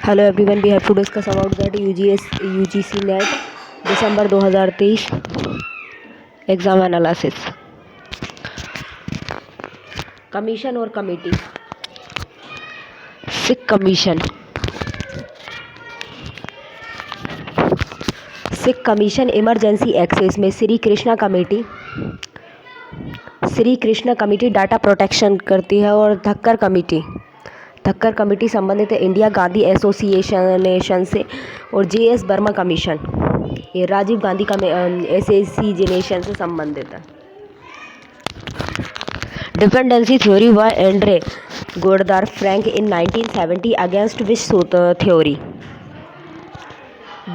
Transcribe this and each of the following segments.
Hello everyone, we have to discuss about that UGC NET December 2023 exam analysis. Commission और committee. Sikh commission emergency access में Shri Krishna committee data protection करती है और धक्कर committee संबंधित है India Gandhi association से, और जेएस वर्मा कमीशन ये राजीव गांधी एसोसिएशन से संबंधित है। डिपेंडेंसी थ्योरी व Andre Gunder Frank in 1970 against which theory.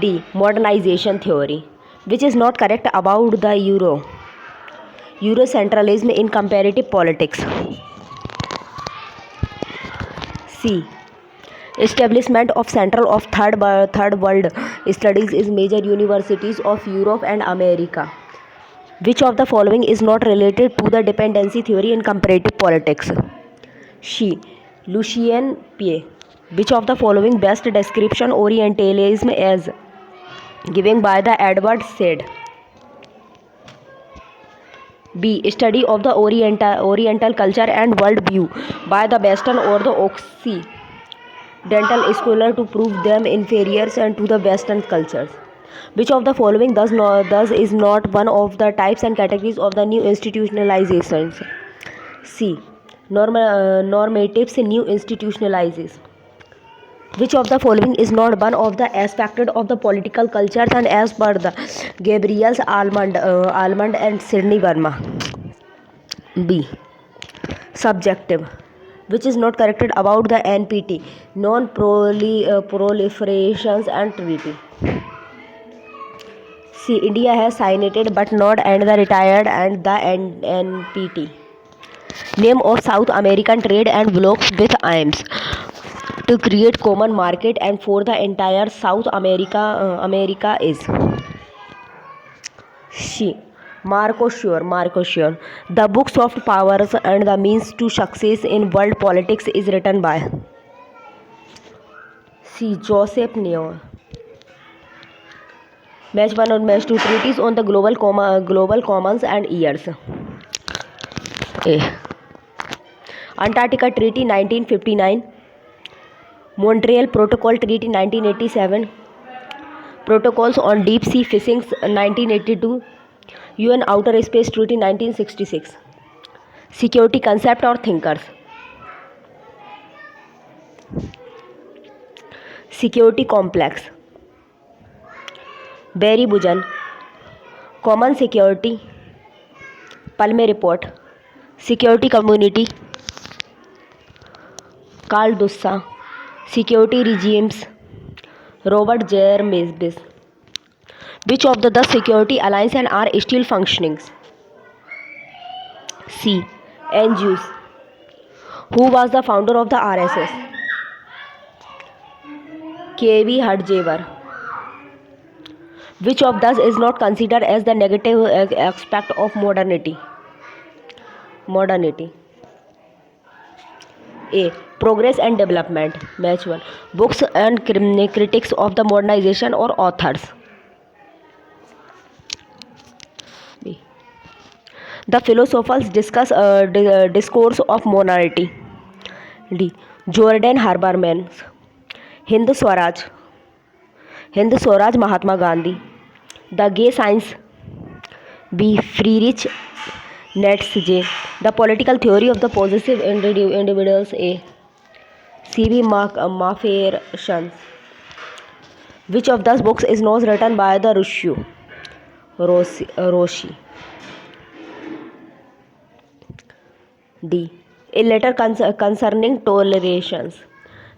D modernization theory which is not correct about the Eurocentrism in comparative politics. C. Establishment of Center of Third World Studies is major universities of Europe and America. Which of the following is not related to the dependency theory in comparative politics? C. Lucien Piet. Which of the following best description Orientalism as given by the Edward Said? B. Study of the Oriental culture and world view by the Western or the Occidental scholar to prove them inferior and to the Western cultures. Which of the following thus is not one of the types and categories of the new institutionalizations? C. Normatives new institutionalizes. Which of the following is not one of the aspects of the political cultures and as per the Gabriel's Almond and Sidney Verma? B. Subjective. Which is not corrected about the NPT, non-proliferations and treaty. C. India has signed it but not and the retired and the NPT. Name of South American trade and blocks with aims to create common market and for the entire South America is. C. Mercosur. The book Soft Powers and the Means to Success in World Politics is written by. C. Joseph Nye. Match 1 and Match 2 treaties on the global commons and years. A. Antarctica Treaty 1959, Montreal Protocol Treaty 1987, Protocols on Deep Sea Fishing 1982, UN Outer Space Treaty 1966. Security concept or thinkers. Security complex. Barry Bujan, Common Security, Palme Report, Security Community, Carl Dussa, Security Regimes, Robert J. Maisbis. Which of the security alliances are still functioning? C. NGOs. Who was the founder of the RSS? K.V. Hadjewar. Which of these is not considered as the negative aspect of modernity? A. Progress and development. Match 1. Books and critics of the modernization or authors. B. The philosophers discuss discourse of monarchy. D. Jordan Habermas. Hind Swaraj Mahatma Gandhi. The Gay Science. B. Friedrich Nietzsche. The Political Theory of the Possessive Individuals. A. C.B. Mafferson. Which of these books is not written by the Roshi? D. A letter concerning tolerations.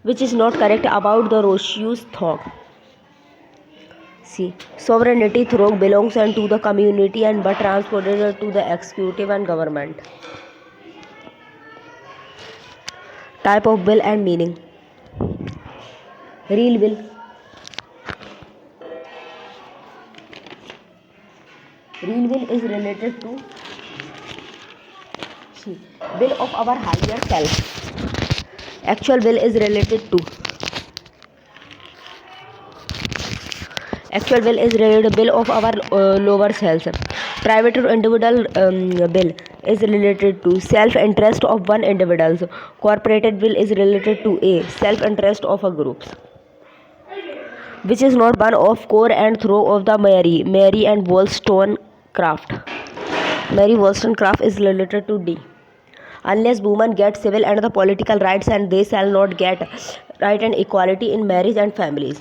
Which is not correct about the Roshi's thought? C. Sovereignty through belongs to the community and but transported to the executive and government. Type of will and meaning. Real will. Real will is related to C. Will of our higher self. Actual will is related to Actual will is related bill of our lower self. Private or individual bill is related to self-interest of one individual. Corporate will is related to a self-interest of a group, which is not one of core and throw of the Mary and Wollstonecraft. Mary Wollstonecraft is related to D. Unless women get civil and the political rights, and they shall not get right and equality in marriage and families.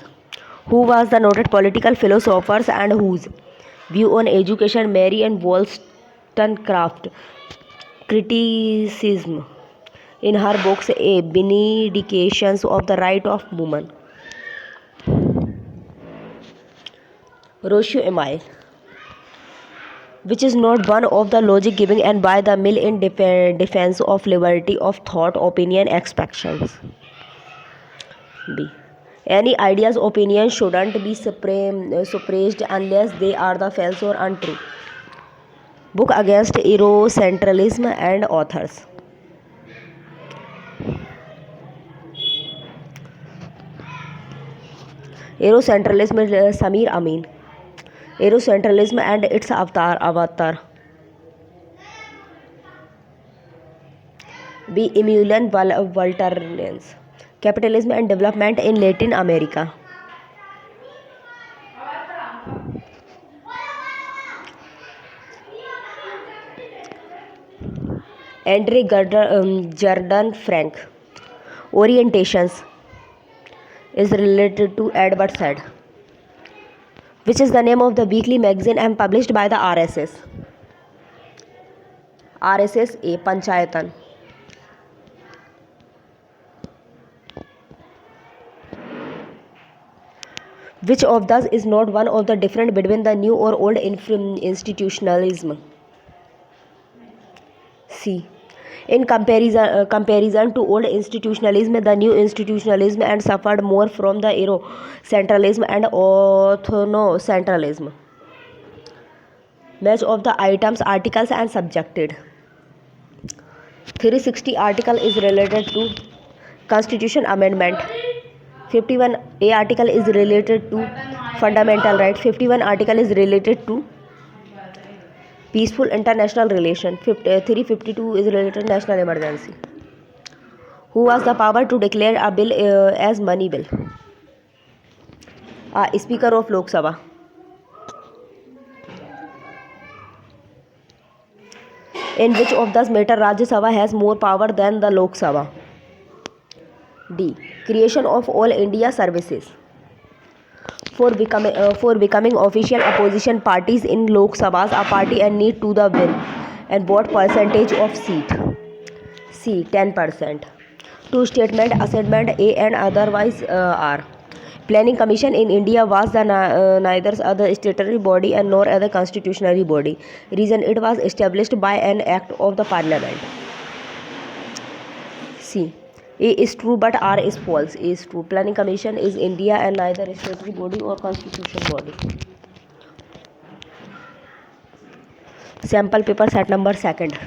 Who was the noted political philosophers and whose view on education Mary and Wollstonecraft criticism in her books A Vindications of the Right of Woman. Ratio Emile, which is not one of the logic giving and by the mill in defense of liberty of thought, opinion, expectations. B. Any ideas, opinions shouldn't be suppressed unless they are the false or untrue. Book against Eurocentrism and authors. Eurocentrism is Samir Amin. Eurocentrism and its avatar. B. Emilian Walternes. Capitalism and development in Latin America. Andre Jordan Frank. Orientations is related to Edward Said, which is the name of the weekly magazine and published by the RSS. RSS A. Panchayatan. Which of those is not one of the different between the new or old institutionalism? C. In comparison to old institutionalism, the new institutionalism and suffered more from the Eurocentralism and ethnocentralism. Match of the items, articles and subjected. 360 article is related to Constitution Amendment. 51A article is related to fundamental right. 51 article is related to peaceful international relation. 352 is related to national emergency. Who has the power to declare a bill as money bill? Speaker of Lok Sabha. In which of these matter Rajya Sabha has more power than the Lok Sabha? D. Creation of all India services. For becoming official opposition parties in Lok Sabhas, a party and need to the win and what percentage of seat? C. 10%. Two statement assignment A and otherwise are. Planning Commission in India was the neither other statutory body and nor other constitutional body. Reason it was established by an act of the Parliament. C. A is true but R is false. A is true. Planning Commission is India and neither statutory body or constitution body. Sample paper set number 2nd.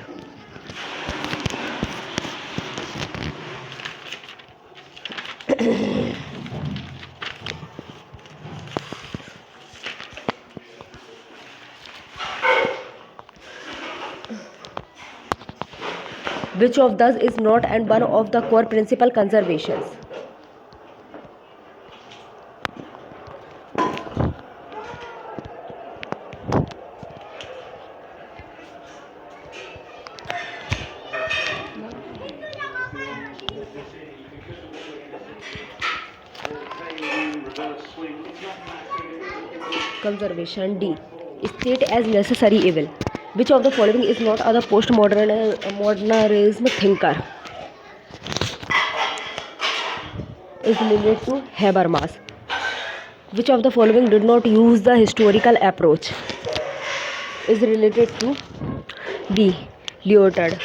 Which of those is not and one of the core principal conservations? Conservation. D. State as necessary evil. Which of the following is not a postmodernism thinker? Is related to Habermas. Which of the following did not use the historical approach? Is related to B. Lyotard.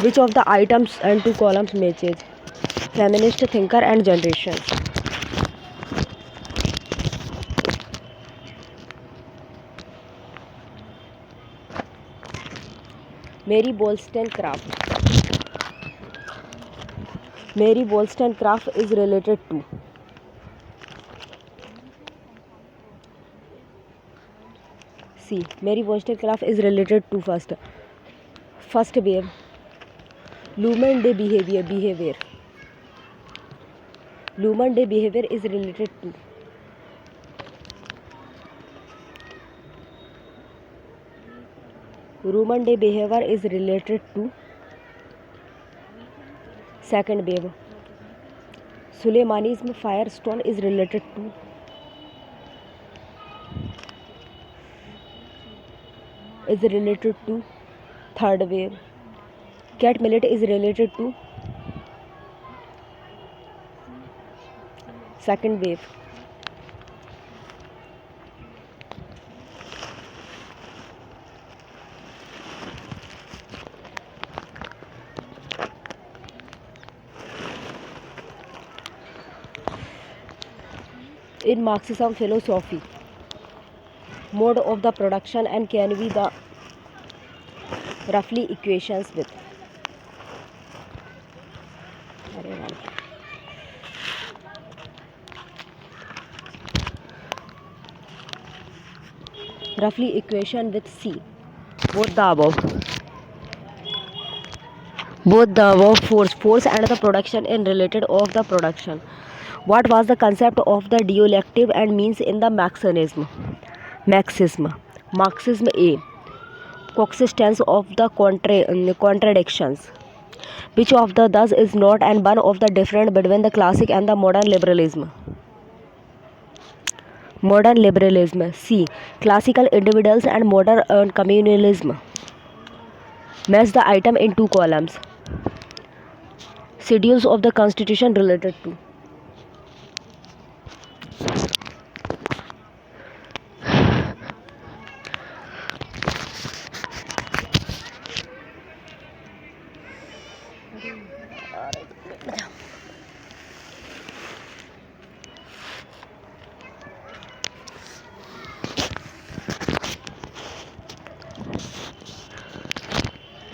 Which of the items and two columns matches? Feminist thinker and generation. Mary Wollstonecraft. Mary Wollstonecraft is related to C. Mary Wollstonecraft is related to first wave. Lumen de behavior. Lumen de behavior is related to Lumen de behavior is related to second wave. Suleymanism firestone is related to third wave. Cat millet is related to second wave. In Marxism philosophy, mode of the production and can be the roughly equations with roughly equation with C. Both the above force and the production in related of the production. What was the concept of the dialectic and means in the Marxism? Marxism A. Coexistence of the contradictions. Which of the thus is not and one of the different between the classic and the modern liberalism? Modern liberalism. C. Classical individuals and modern communalism. Match the item in two columns. Schedules of the Constitution related to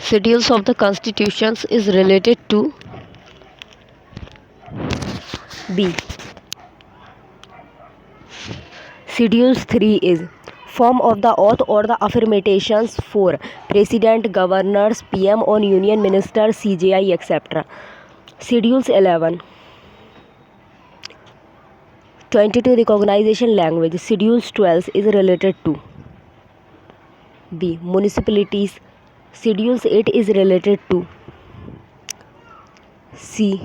Schedules of the Constitutions is related to B. Schedules 3 is form of the oath or the affirmations for President, Governors, PM on Union Ministers, CJI, etc. Schedules 11. 22 recognition language. Schedules 12 is related to B. Municipalities. Schedules 8 is related to C.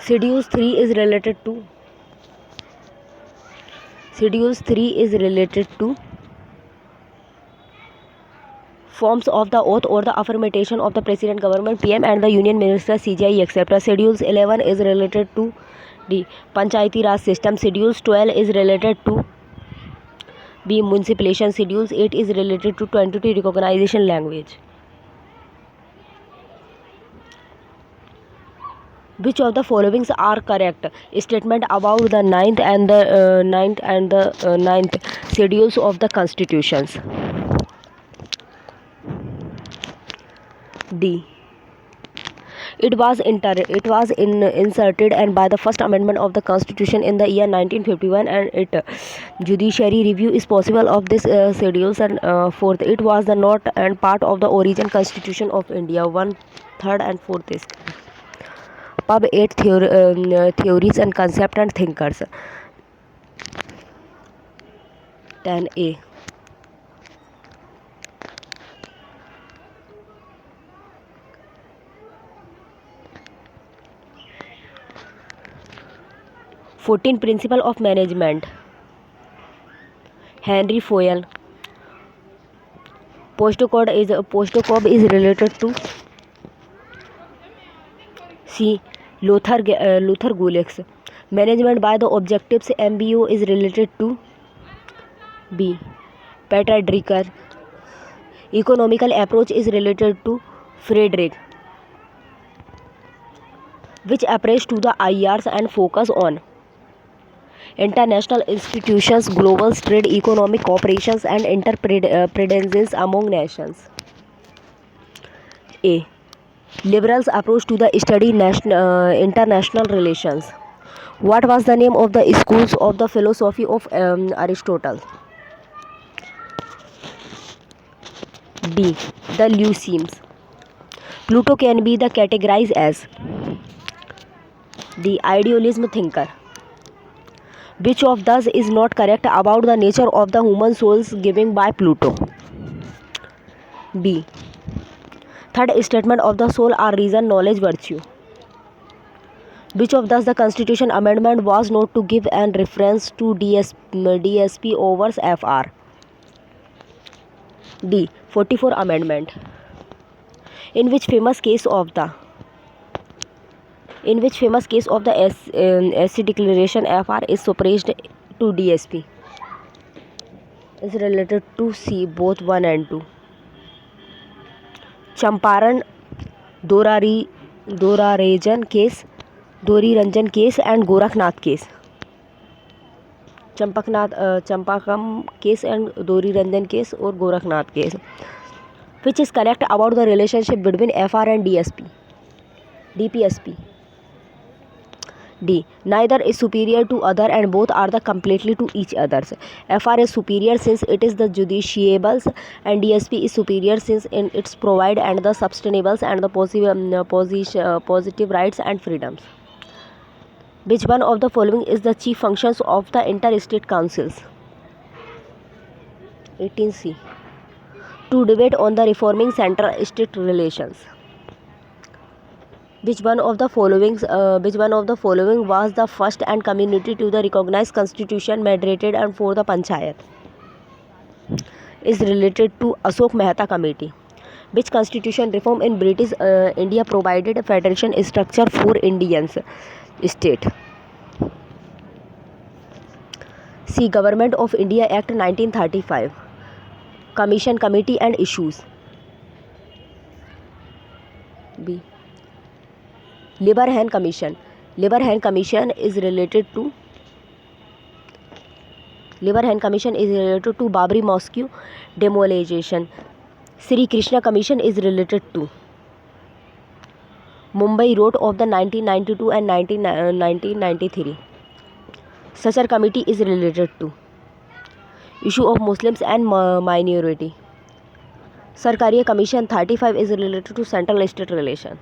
Schedules 3 is related to forms of the oath or the affirmation of the President, Government, PM and the Union Minister, CJI, etc. Schedules 11 is related to D. Panchayati Raj system. Schedules 12 is related to B. Municipalization. Schedules 8 is related to 22 recognition language. Which of the following are correct? Statement about the ninth and the ninth schedules of the constitutions. D. It was inserted and by the first amendment of the Constitution in the year 1951, and it judiciary review is possible of this schedules. And fourth, it was the not and part of the origin Constitution of India. 1, 3rd and 4th is Pub 8 theories and concept and thinkers. 10A. Fourteen Principle of Management. Henry Fayol. Postcode is related to C. Luther Gulick's. Management by the objectives MBO is related to B. Peter Drucker. Economical approach is related to Frederick. which approach to the IRs and focus on international institutions, global trade, economic cooperations, and interdependence among nations. A. Liberals approach to the study international relations. What was the name of the schools of the philosophy of Aristotle? B. The Lyceums. Pluto can be the categorized as the idealism thinker. Which of those is not correct about the nature of the human souls given by Pluto? B. Third statement of the soul are reason, knowledge, virtue. Which of those the Constitution Amendment was not to give an reference to DSP over FR? D. 44 Amendment. In which famous case of the SC declaration FR is suppressed to DSP? Is related to C, both 1 and 2. Champaran Dori Ranjan case and Gorakhnath case. Champakam case and Dori Ranjan case or Gorakhnath case. Which is correct about the relationship between FR and DPSP? D. Neither is superior to other and both are the completely to each others. FR is superior since it is the justiciables and DSP is superior since it's provide and the sustainables and the positive rights and freedoms. Which one of the following is the chief functions of the interstate councils? 18C. To debate on the reforming central-state relations. Which one of the following was the first and community to the recognized constitution mandated and for the panchayat? Is related to Ashok Mehta Committee. Which constitution reform in British India provided a federation structure for Indians state? C. Government of India Act 1935. Commission, committee and issues. B. Lieberhan Commission. Lieberhan Commission is related to Babri Mosque demolition. Sri Krishna Commission is related to Mumbai Road of the 1992 and 1993. Sachar Committee is related to issue of Muslims and minority. Sarkaria Commission 35 is related to central state relation.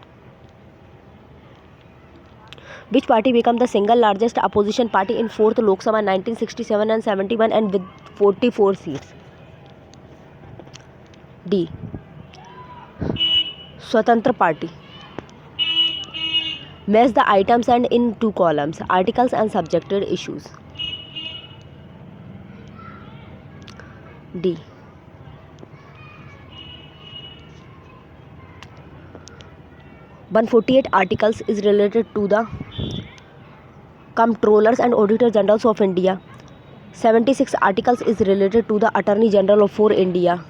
Which party became the single largest opposition party in 4th Lok Sabha 1967 and 71 and with 44 seats? D. Swatantra Party. Match the items and in 2 columns, articles and subjected issues. D. 148 articles is related to the Comptrollers and Auditor Generals of India. 76 articles is related to the Attorney General for India.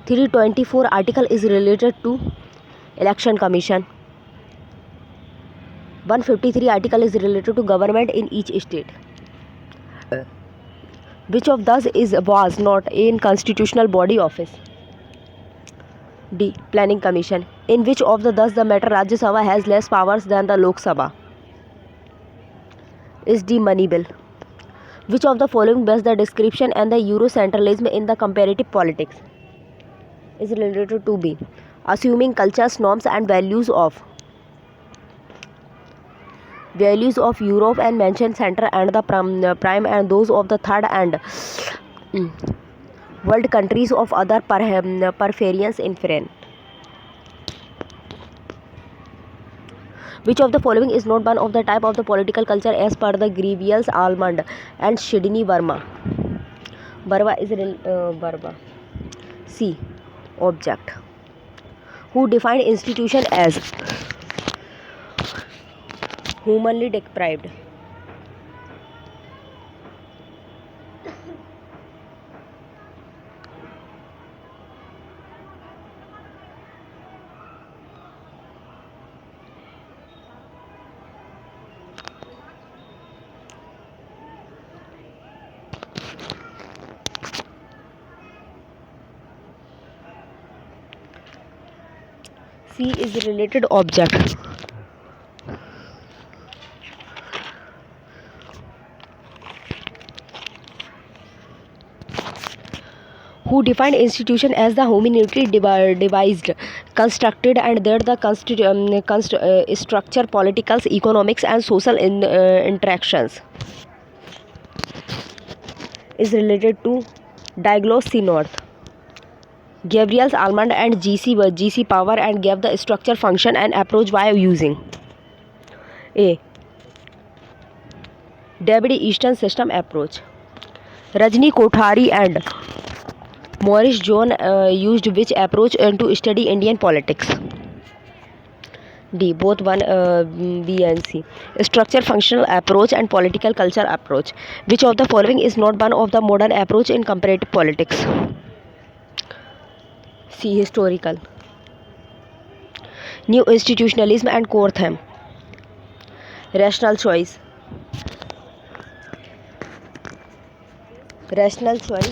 324 article is related to Election Commission. 153 article is related to government in each state. Which of those was not in constitutional body office? D. Planning Commission. In which of the thus the matter Rajya Sabha has less powers than the Lok Sabha? Is D. Money Bill. Which of the following best the description and the Eurocentralism in the comparative politics? Is related to B. Assuming cultures, norms and values of Europe and mention center and the prime and those of the third and world countries of other preference in France. Which of the following is not one of the type of the political culture as per the Grievous Almond and Sydney Verma? Verba is Verba. C. Object. Who defined institution as humanly deprived? C is related object. Who defined institution as the homogeneity devised, constructed, and that the structure political, economics, and social interactions is related to Douglas C. North, Gabriel Almond, and G.C. Power, and gave the structure, function, and approach by using A. David Easton system approach. Rajni Kothari and Maurice John used which approach to study Indian politics? D. Both one B and C. Structure, functional approach, and political culture approach. Which of the following is not one of the modern approach in comparative politics? C. Historical. New institutionalism and core theme. Rational choice. Rational choice.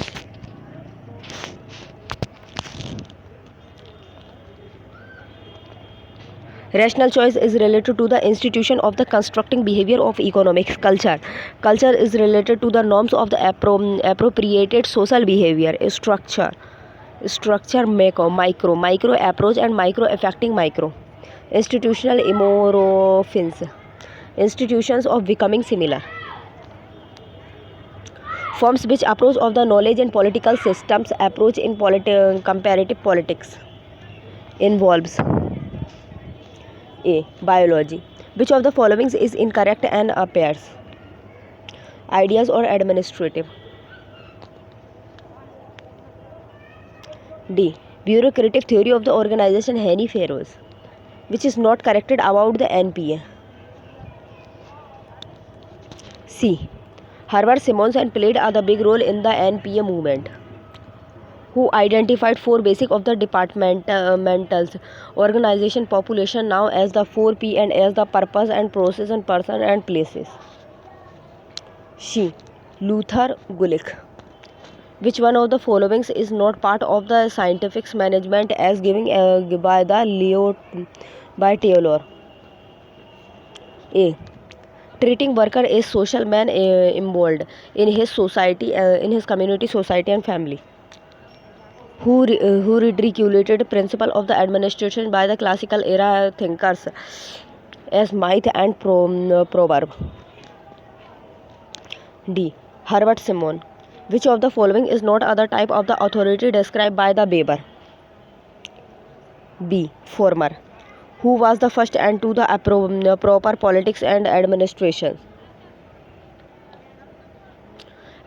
Rational choice is related to the institution of the constructing behavior of economics. Culture. Culture is related to the norms of the appropriated social behavior. Structure. Structure, micro approach, and micro affecting micro. Institutional immorphins. Institutions of becoming similar. Forms which approach of the knowledge and political systems approach in comparative politics involves A. Biology. Which of the following is incorrect and appears? Ideas or administrative. D. Bureaucratic theory of the organization Henry Fayose, which is not corrected about the NPA. C. Herbert Simonson played a big role in the NPA movement. Who identified 4 basic of the departmentals organization population now as the 4P and as the purpose and process and person and places? She. Luther Gulick. Which one of the following is not part of the scientific management as given by Taylor? A. Treating worker as social man involved in his society, in his community, society, and family. Who ridiculed principle of the administration by the classical era thinkers as myth and proverb? D. Herbert Simon. Which of the following is not other type of the authority described by the Weber? B. Former. Who was the first and to the proper politics and administration?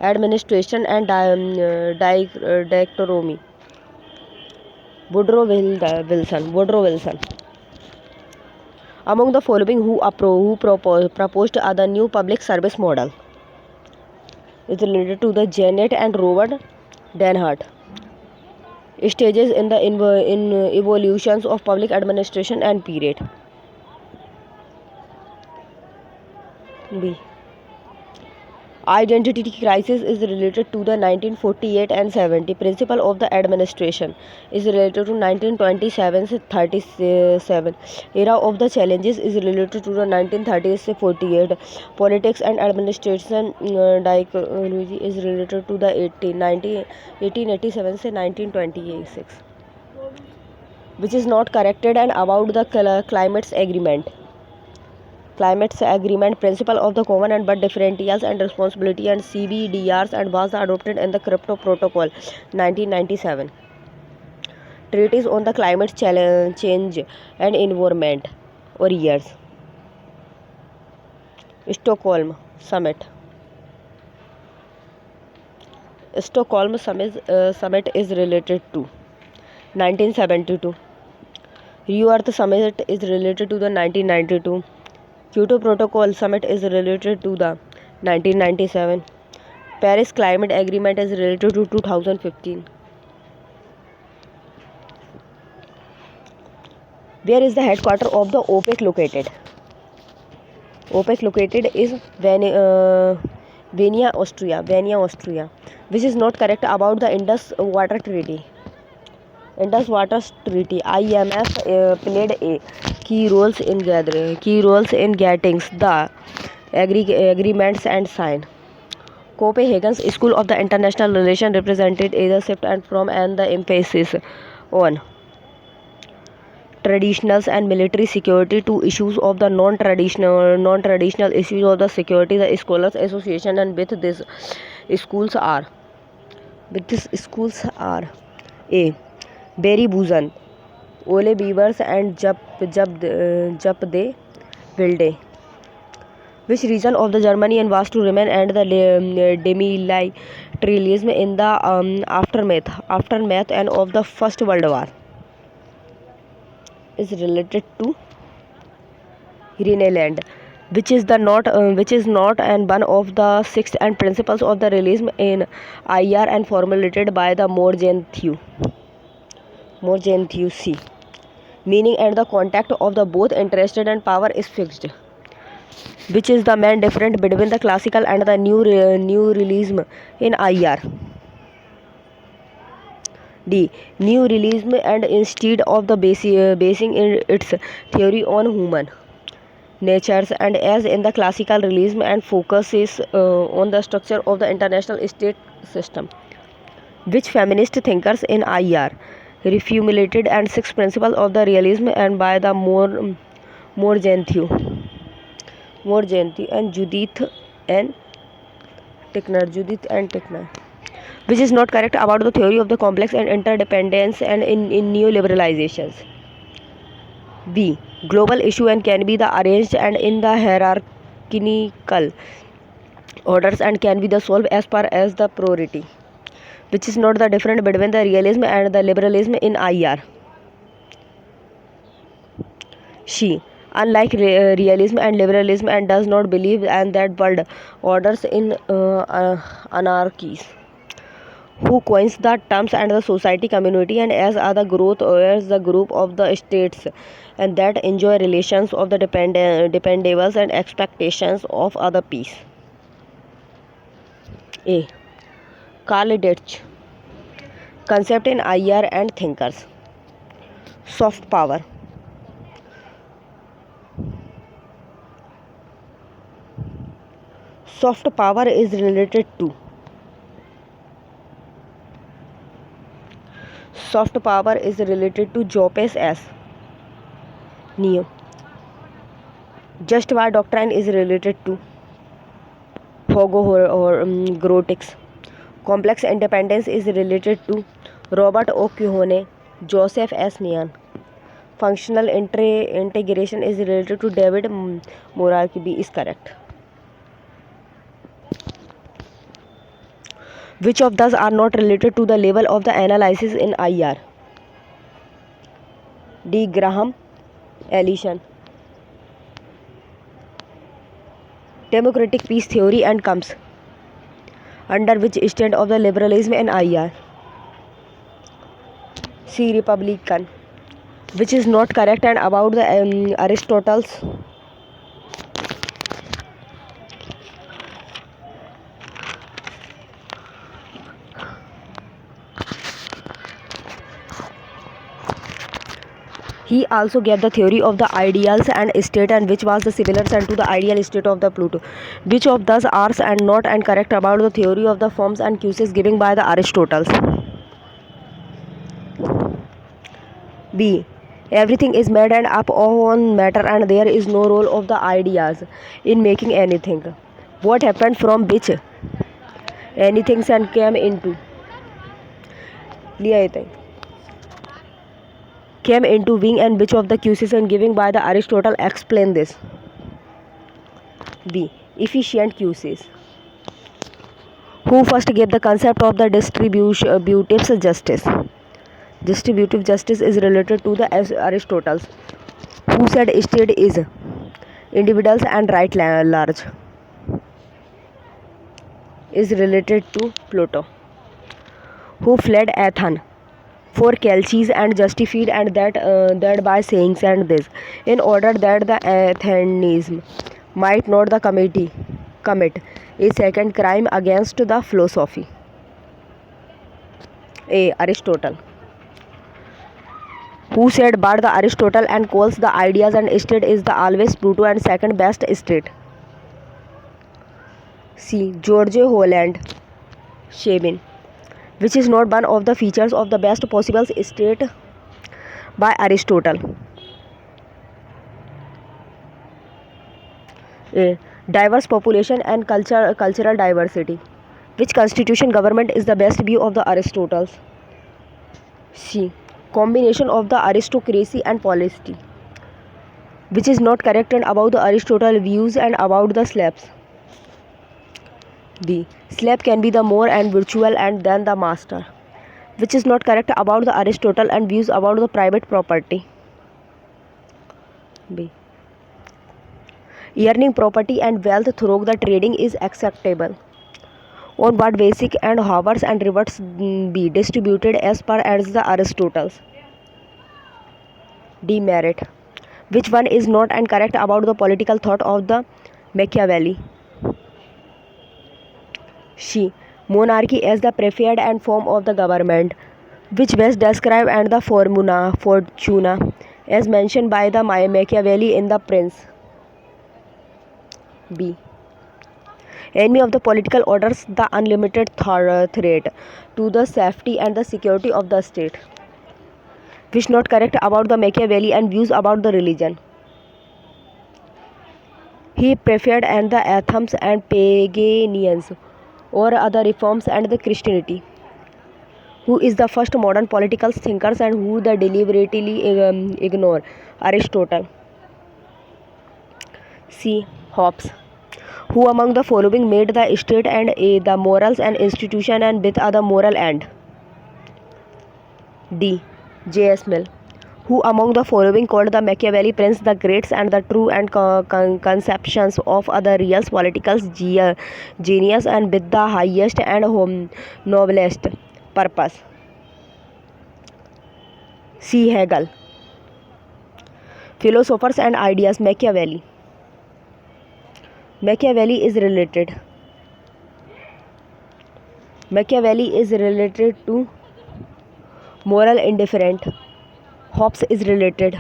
Administration and dichotomy. Woodrow Wilson. Among the following who proposed the new public service model? Is related to the Janet and Robert Denhart. Stages in the evolutions of public administration and period. B. Identity crisis is related to the 1948 and 70. Principle of the administration is related to 1927-37. Era of the challenges is related to the 1930s-48. Politics and administration dichotomy is related to the 1887-1926. Which is not corrected and about the Climates Agreement, principle of the common and but differentials and responsibility and CBDRs and was adopted in the Crypto Protocol 1997. Treaties on the climate change and environment or years. Stockholm Summit. Stockholm Summit is related to 1972. Rio Earth Summit is related to the 1992. Kyoto Protocol Summit is related to the 1997. Paris Climate Agreement is related to 2015. Where is the headquarters of the OPEC located? OPEC located is Vienna, Austria. Which is not correct about the Indus Water Treaty? Indus Water Treaty (IMF) played a key roles in getting the agreements and signed. Copenhagen's School of the International Relations represented Asia shift and from and the emphasis on traditional and military security to issues of the non-traditional issues of the security. The Scholars Association and with these schools are A. Barry Busan, Ole Beavers and Jab de Wilde. Which region of the Germany and was to remain and the demilitarism in the aftermath and of the First World War is related to Rhineland, which is not and one of the sixth and principles of the realism in IR and formulated by the Morgenthau C. Meaning and the contact of the both interested and power is fixed, which is the main difference between the classical and the new realism in IR. D. New realism and instead of the basing in its theory on human natures and as in the classical realism and focuses on the structure of the international state system, which feminist thinkers in IR reformulated and six principles of the realism and by the Morgenthau and Judith and Tickner, which is not correct about the theory of the complex and interdependence and in neoliberalizations. B. Global issue and can be the arranged and in the hierarchical orders and can be the solved as per as the priority, which is not the difference between the realism and the liberalism in IR. She, unlike realism and liberalism, and does not believe and that world orders in anarchies. Who coins the terms and the society community and as are the growth as the group of the states and that enjoy relations of the dependables and expectations of other peace. A. Karl Deutsch. Concept in IR and thinkers. Soft power. Soft power is related to Jopes as Neo. Just war doctrine is related to Hugo or Grotics. Complex independence is related to Robert O'Keefe, Joseph S. Nean. Functional integration is related to David Moraki. B is correct. Which of those are not related to the level of the analysis in IR? D. Graham Allison. Democratic peace theory and comes under which stand of the liberalism in IR? C. Republican. Which is not correct and about the Aristotle's he also gave the theory of the ideals and state and which was the similar and to the ideal state of the Pluto. Which of those are and not and correct about the theory of the forms and causes given by the Aristotle? B. Everything is made and up on matter and there is no role of the ideas in making anything. What happened from which anything and came into being and which of the causes and given by the Aristotle explain this? B. Efficient causes. Who first gave the concept of the distributive justice? Distributive justice is related to the Aristotle. Who said state is individuals and right large? Is related to Plato. Who fled Athens for Chalcis and justified and that by saying and this in order that the Athenians might not the commit a second crime against the philosophy? A. Aristotle. Who said but the Aristotle and calls the ideas and state is the always Pluto and second best state? C. George Holland Shabin. Which is not one of the features of the best possible state by Aristotle? A. Diverse population and cultural diversity. Which constitution government is the best view of the Aristotle's? C. Combination of the aristocracy and polity. Which is not correct and about the Aristotle views and about the slaves? B. Slave can be the more and virtual and than the master. Which is not correct about the Aristotle and views about the private property? B. Earning property and wealth through the trading is acceptable. On what basic and hours and rewards be distributed as per as the Aristotle's? D. Merit. Which one is not and correct about the political thought of the Machiavelli? C. Monarchy as the preferred and form of the government. Which best describe and the fortuna as mentioned by the Machiavelli in the Prince? B. Enemy of the political orders the unlimited threat to the safety and the security of the state. Which not correct about the Machiavelli and views about the religion? He preferred and the atheism and paganism or other reforms and the Christianity. Who is the first modern political thinkers and who the deliberately ignore Aristotle? C. Hobbes. Who among the following made the state and the morals and institution and with other moral end? D. J.S. Mill. Who among the following called the Machiavelli Prince the Great and the true and conceptions of other real political genius and with the highest and noblest purpose? C. Hegel. Philosophers and ideas Machiavelli. Machiavelli is related to moral indifferent. Hobbes is related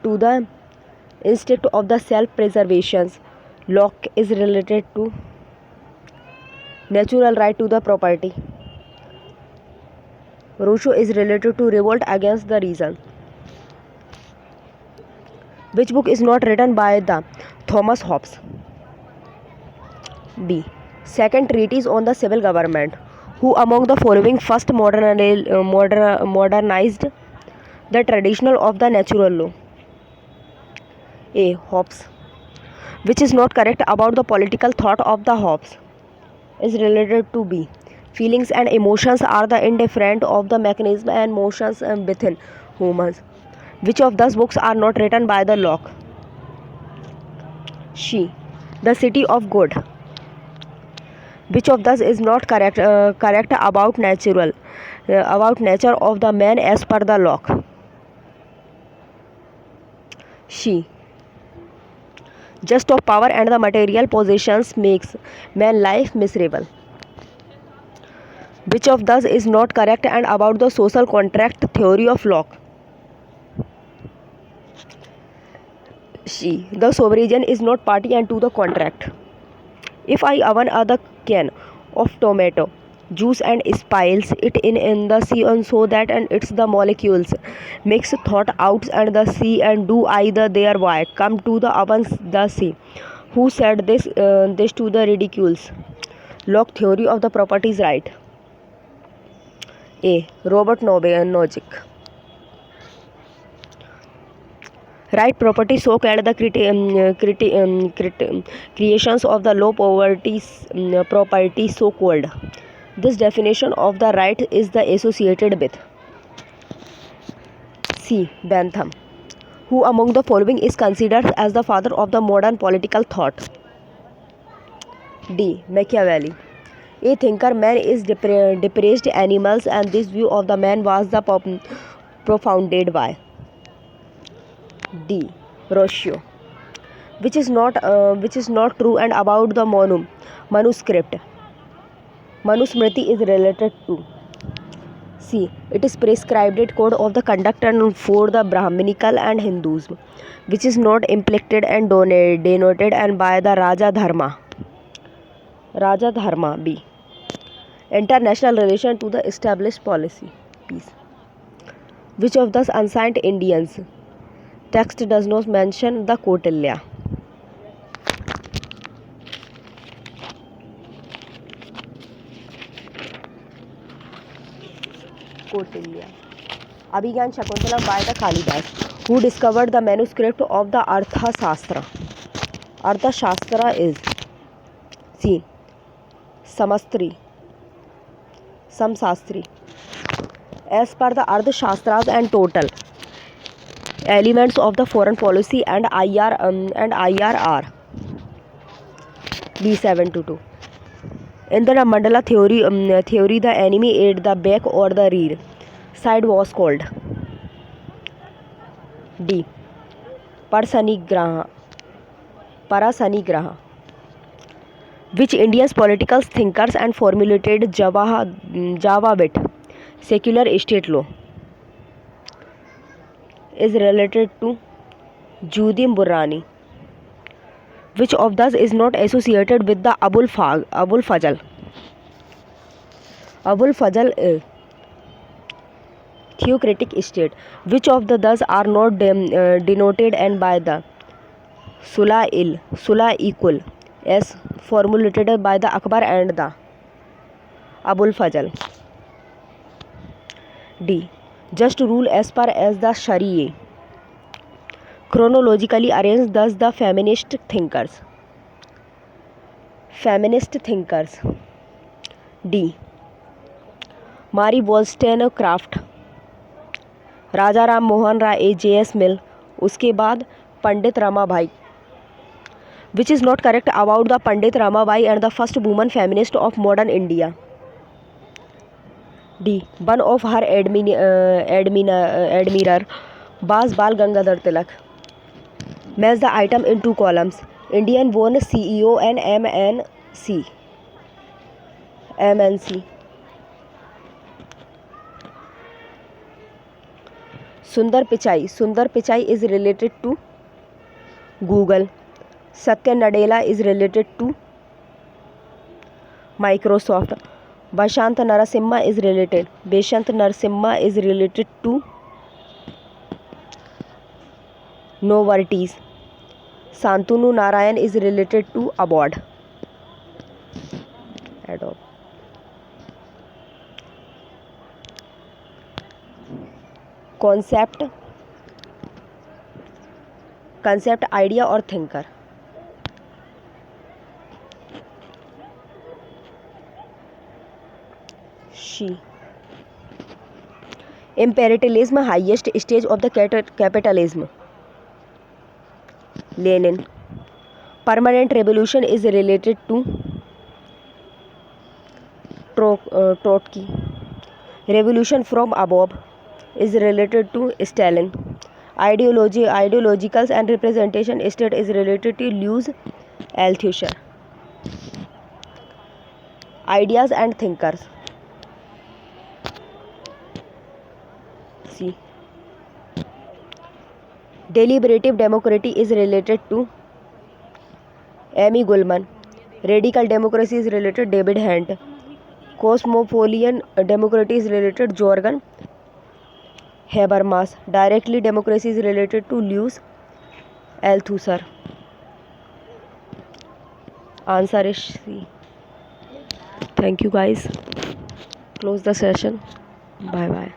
to the instinct of the self-preservation. Locke is related to natural right to the property. Rousseau is related to revolt against the reason. Which book is not written by the Thomas Hobbes? B. Second Treatise on the Civil Government. Who among the following first modernized the traditional of the natural law? A. Hobbes. Which is not correct about the political thought of the Hobbes? Is related to B. Feelings and emotions are the indifferent of the mechanism and motions within humans. Which of those books are not written by the Locke? C. The City of God. Which of those is not correct about nature of the man as per the Locke? C. Just of power and the material possessions makes man life miserable. Which of those is not correct and about the social contract theory of Locke? C. The sovereign is not party and to the contract. If I oven a can of tomato juice and spiles it in the sea and so that and it's the molecules mix thought out and the sea and do either there why come to the ovens the sea. Who said this to the ridicules? Locke theory of the properties right. A. Robert Nozick. Right property so called the creations of the low property so called. This definition of the right is the associated with. C. Bentham. Who among the following is considered as the father of the modern political thought? D. Machiavelli. A thinker man is depressed animals and this view of the man was the propounded by D. Rousseau. Which is not true and about the manuscript. Manusmriti is related to C. It is prescribed code of the conduct and for the Brahminical and Hinduism, which is not implicted and denoted and by the Raja Dharma. Raja Dharma. B. International relation to the established policy. Peace. Which of the ancient Indians text does not mention the Kautilya? Kautilya. Abhigyan Shakuntala by the Kalidas, who discovered the manuscript of the Arthashastra. Arthashastra is C. Samastri. Samsastri. As per the Arthashastras and total elements of the foreign policy and IRR. B722. In the Mandala theory, the enemy at the back or the rear side was called D. Parasanigraha. Which Indian political thinkers and formulated Javabit secular state law is related to Judim Burrani. Which of those is not associated with the Abul Fazl? Abul Fazl is theocratic state. Which of the those are not denoted and by the Sulah equal as formulated by the Akbar and the Abul Fazl? D. Just rule as per as the Sharia. Chronologically arranged thus the feminist thinkers. D. Mary Wollstonecraft, Raja Ram Mohan Roy, J.S. Mill, उसके बाद पंडित Ramabai. Which is not correct about the Pandit Ramabai and the first woman feminist of modern India? D. One of her admirer was Bal Gangadhar Tilak. Match the item in two columns. Indian born CEO and MNC. Sundar Pichai is related to Google. Satya Nadella is related to Microsoft. Bashant Narasimha is related to Novartis. Santanu Narayan is related to Adobe. Concept, idea or thinker. She. Imperialism, highest stage of the capitalism. Lenin. Permanent revolution is related to Trotsky. Revolution from above is related to Stalin. Ideological and representation state is related to Louis Althusser. Ideas and thinkers. C. Deliberative democracy is related to Amy Goldman. Radical democracy is related to David Hunt. Cosmopolitan democracy is related to Jorgen Habermas. Directly democracy is related to Louis Althusser. Answer is C. Thank you guys. Close the session. Bye bye.